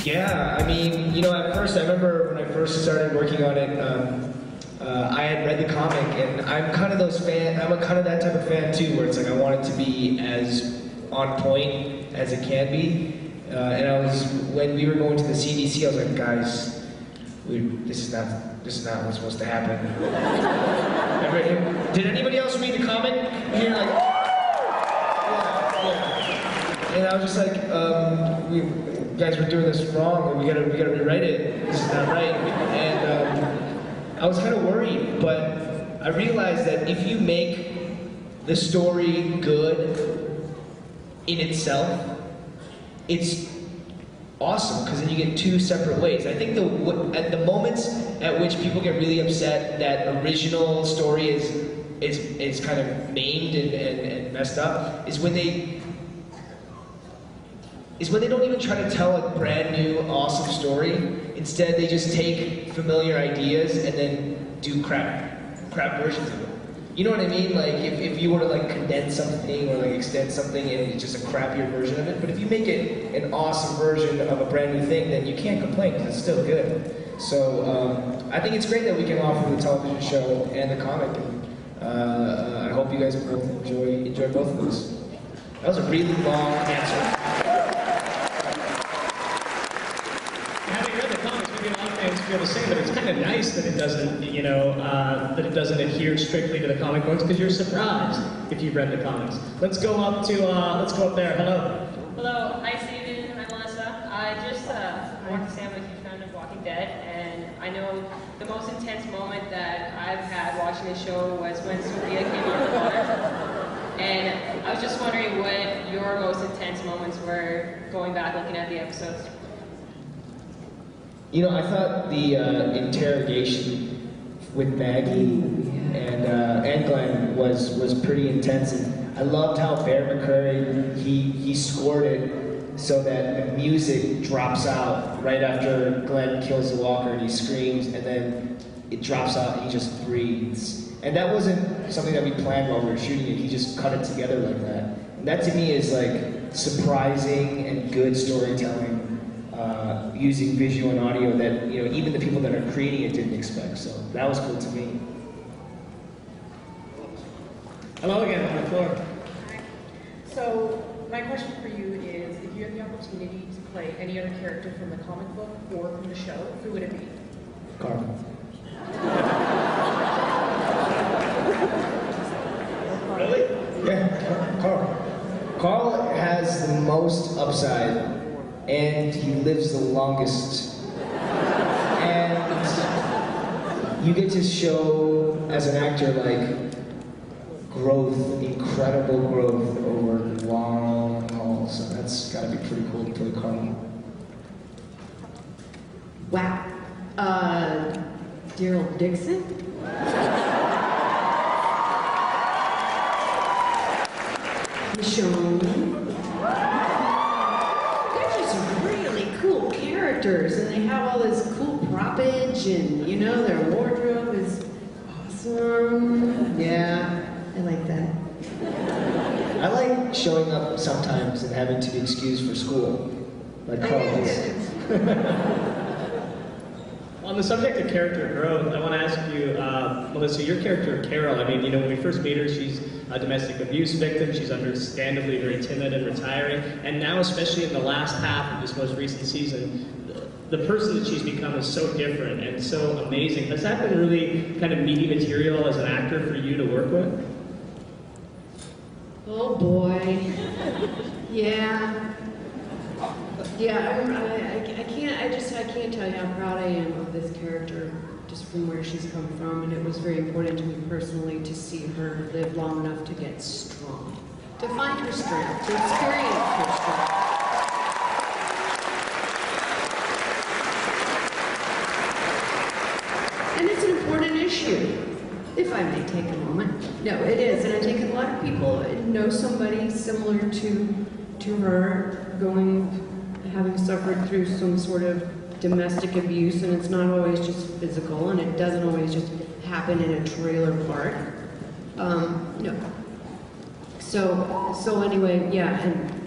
Yeah, I mean, you know, at first, I remember when I first started working on it, I had read the comic, and I'm kind of that type of fan too, where it's like I want it to be as on point as it can be. And when we were going to the CDC, I was like, guys, this is not what's supposed to happen. Did anybody else read the comic? Here, like, yeah. And I was just like, you guys were doing this wrong. We gotta rewrite it. This is not right. And I was kind of worried, but I realized that if you make the story good in itself, it's awesome, because then you get two separate ways. I think at the moments at which people get really upset that original story is kind of maimed and messed up is when they don't even try to tell a brand new awesome story. Instead, they just take familiar ideas and then do crap versions of it. You know what I mean? Like, if you were to like condense something or like extend something and it's just a crappier version of it, but if you make it an awesome version of a brand new thing, then you can't complain because it's still good. So I think it's great that we can offer the television show and the comic, and I hope you guys both enjoy both of those. That was a really long answer. Feel the same, but it's kind of nice that it doesn't, you know, that it doesn't adhere strictly to the comic books, because you're surprised if you've read the comics. Let's go up there. Hello. Hello. Hi, Steven. Hi, Melissa. I want to say I'm a huge fan of Walking Dead, and I know the most intense moment that I've had watching the show was when Sophia came out of the water. And I was just wondering what your most intense moments were going back looking at the episodes. You know, I thought the interrogation with Maggie and Glenn was pretty intense, and I loved how Bear McCreary he scored it so that the music drops out right after Glenn kills the walker and he screams, and then it drops out and he just breathes. And that wasn't something that we planned while we were shooting it. He just cut it together like that. And that to me is like surprising and good storytelling. Using visual and audio that, you know, even the people that are creating it didn't expect. So that was cool to me. Hello again, on the floor. Hi. So my question for you is, if you had the opportunity to play any other character from the comic book or from the show, who would it be? Carl. Really? Yeah, Carl. Carl has the most upside, and he lives the longest. And you get to show, as an actor, like, growth, incredible growth over long hauls. So that's gotta be pretty cool to play Carl. Wow. Daryl Dixon? Michonne? Characters, and they have all this cool propage, and you know, their wardrobe is awesome. Yeah, I like that. I like showing up sometimes and having to be excused for school, like Carl is. On the subject of character growth, I want to ask you, Melissa, your character Carol, I mean, you know, when we first meet her, she's a domestic abuse victim. She's understandably very timid and retiring. And now, especially in the last half of this most recent season, the person that she's become is so different and so amazing. Has that been really kind of meaty material as an actor for you to work with? Oh boy. Yeah. Yeah, I can't tell you how proud I am of this character, just from where she's come from, and it was very important to me personally to see her live long enough to get strong, to find her strength, to experience her strength. And it's an important issue, if I may take a moment. No, it is, and I think a lot of people know somebody similar to her, having suffered through some sort of domestic abuse, and it's not always just physical, and it doesn't always just happen in a trailer park. No. So anyway, yeah,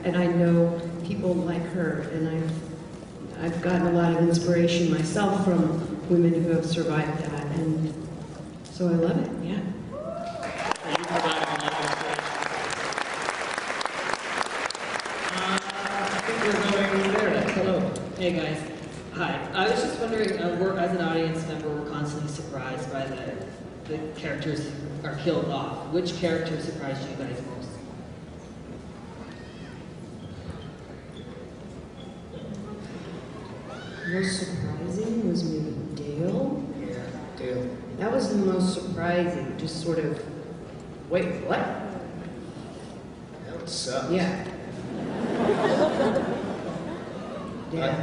and I know people like her, and I've gotten a lot of inspiration myself from women who have survived that, and so I love it, yeah. You provided a lot of inspiration. I think we're going there next. Hello. Hey guys, hi. I was just wondering, we're, as an audience member, we're constantly surprised by the characters who are killed off. Which character surprised you guys most? Most surprising was maybe Dale. Yeah, Dale. That was the most surprising, just sort of, wait, what? That would suck. Yeah.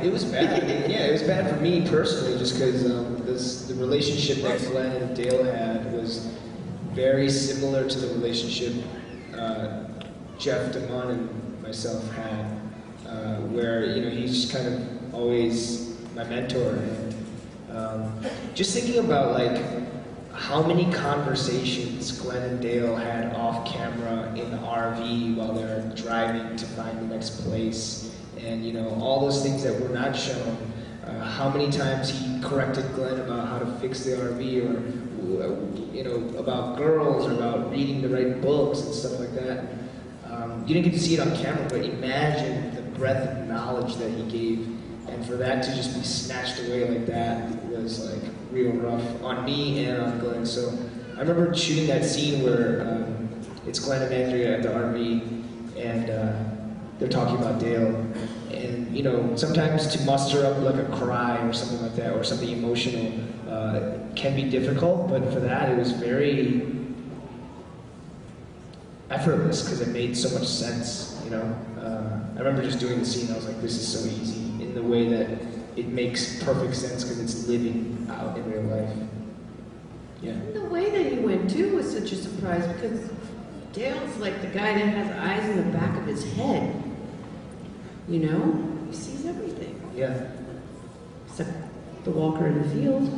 It was bad. I mean, yeah, it was bad for me personally, just because the relationship that Glenn and Dale had was very similar to the relationship Jeff DeMond and myself had, where he's just kind of always my mentor. And just thinking about like how many conversations Glenn and Dale had off camera in the RV while they're driving to find the next place. And all those things that were not shown. How many times he corrected Glenn about how to fix the RV, or about girls, or about reading the right books and stuff like that. You didn't get to see it on camera, but imagine the breadth of knowledge that he gave, and for that to just be snatched away like that was like real rough on me and on Glenn. So I remember shooting that scene where it's Glenn and Andrea at the RV, and they're talking about Dale, and sometimes to muster up like a cry or something like that, or something emotional, can be difficult. But for that, it was very effortless because it made so much sense. I remember just doing the scene. I was like, this is so easy in the way that it makes perfect sense because it's living out in real life. Yeah. And the way that he went too was such a surprise because Dale's like the guy that has eyes in the back of his head. He sees everything. Yeah. Except the walker in the field.